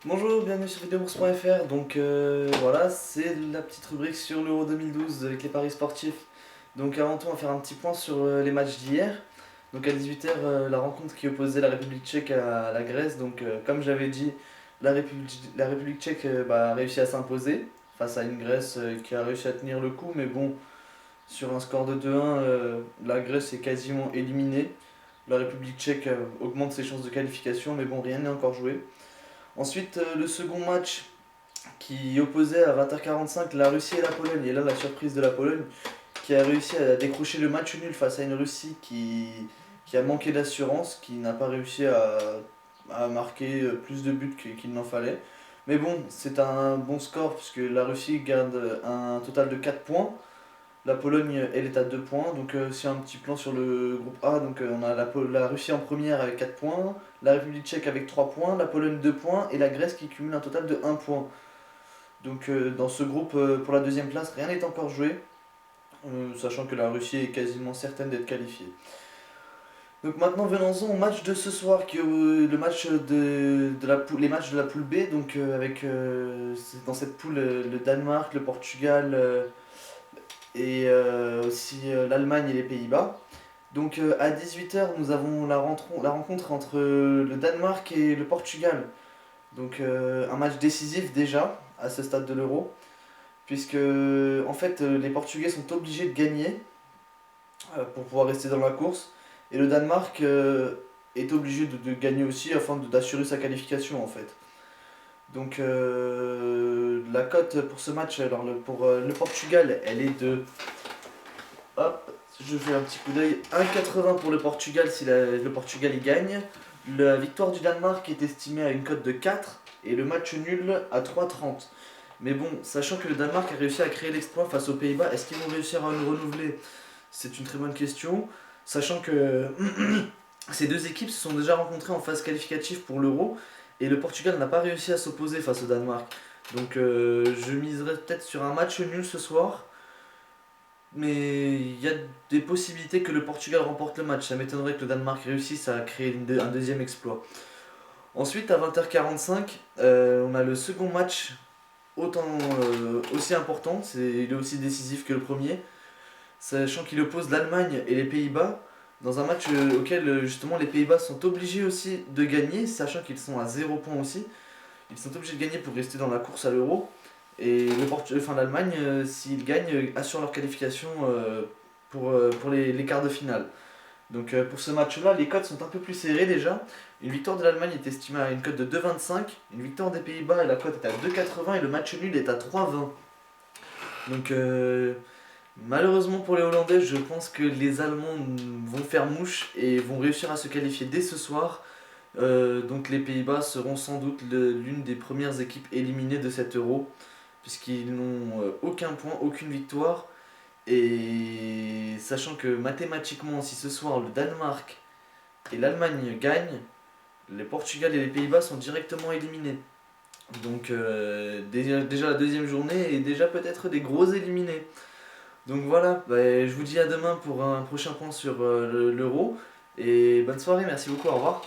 Bonjour, bienvenue sur videobourse.fr. Donc voilà, c'est la petite rubrique sur l'Euro 2012 avec les paris sportifs. Donc avant tout, on va faire un petit point sur les matchs d'hier. Donc à 18h, la rencontre qui opposait la République tchèque à la Grèce. Donc comme j'avais dit, la République tchèque a réussi à s'imposer face à une Grèce qui a réussi à tenir le coup. Mais bon, sur un score de 2-1, la Grèce est quasiment éliminée. La République tchèque augmente ses chances de qualification, mais bon, rien n'est encore joué. Ensuite, le second match qui opposait à 20h45 la Russie et la Pologne. Et là, la surprise de la Pologne qui a réussi à décrocher le match nul face à une Russie qui a manqué d'assurance, qui n'a pas réussi à marquer plus de buts qu'il n'en fallait. Mais bon, c'est un bon score puisque la Russie garde un total de 4 points. La Pologne, elle est à 2 points. Donc, c'est un petit plan sur le groupe A. Donc, on a la Russie en première avec 4 points, la République tchèque avec 3 points, la Pologne 2 points et la Grèce qui cumule un total de 1 point. Donc, dans ce groupe, pour la deuxième place, rien n'est encore joué, sachant que la Russie est quasiment certaine d'être qualifiée. Donc, maintenant, venons-en au match de ce soir, qui est le match les matchs de la poule B. Donc, dans cette poule, le Danemark, le Portugal. Et aussi l'Allemagne et les Pays-Bas. Donc à 18h, nous avons la rencontre entre le Danemark et le Portugal. Donc un match décisif déjà à ce stade de l'Euro, puisque en fait les Portugais sont obligés de gagner pour pouvoir rester dans la course, et le Danemark est obligé de gagner aussi afin d'assurer sa qualification en fait. Donc la cote pour ce match, alors pour le Portugal, elle est de. Hop, je fais un petit coup d'œil. 1,80 pour le Portugal si le Portugal y gagne. La victoire du Danemark est estimée à une cote de 4 et le match nul à 3,30. Mais bon, sachant que le Danemark a réussi à créer l'exploit face aux Pays-Bas, est-ce qu'ils vont réussir à le renouveler? C'est une très bonne question. Sachant que ces deux équipes se sont déjà rencontrées en phase qualificative pour l'Euro et le Portugal n'a pas réussi à s'opposer face au Danemark. Donc je miserais peut-être sur un match nul ce soir. Mais il y a des possibilités que le Portugal remporte le match. Ça m'étonnerait que le Danemark réussisse à créer un deuxième exploit. Ensuite, à 20h45, on a le second match aussi important. Il est aussi décisif que le premier. Sachant qu'il oppose l'Allemagne et les Pays-Bas dans un match auquel justement les Pays-Bas sont obligés aussi de gagner, sachant qu'ils sont à 0 points aussi. Ils sont obligés de gagner pour rester dans la course à l'Euro. Et l'Allemagne, s'ils gagnent, assure leur qualification pour les quarts de finale. Donc pour ce match-là, les cotes sont un peu plus serrées déjà. Une victoire de l'Allemagne est estimée à une cote de 2,25. Une victoire des Pays-Bas, la cote est à 2,80 et le match nul est à 3,20. Donc malheureusement pour les Hollandais, je pense que les Allemands vont faire mouche et vont réussir à se qualifier dès ce soir. Donc les Pays-Bas seront sans doute l'une des premières équipes éliminées de cet Euro, puisqu'ils n'ont aucun point, aucune victoire. Et sachant que mathématiquement, si ce soir le Danemark et l'Allemagne gagnent, le Portugal et les Pays-Bas sont directement éliminés. Donc déjà la deuxième journée est déjà peut-être des gros éliminés. Donc voilà, je vous dis à demain pour un prochain point sur l'Euro. Et bonne soirée, merci beaucoup, au revoir.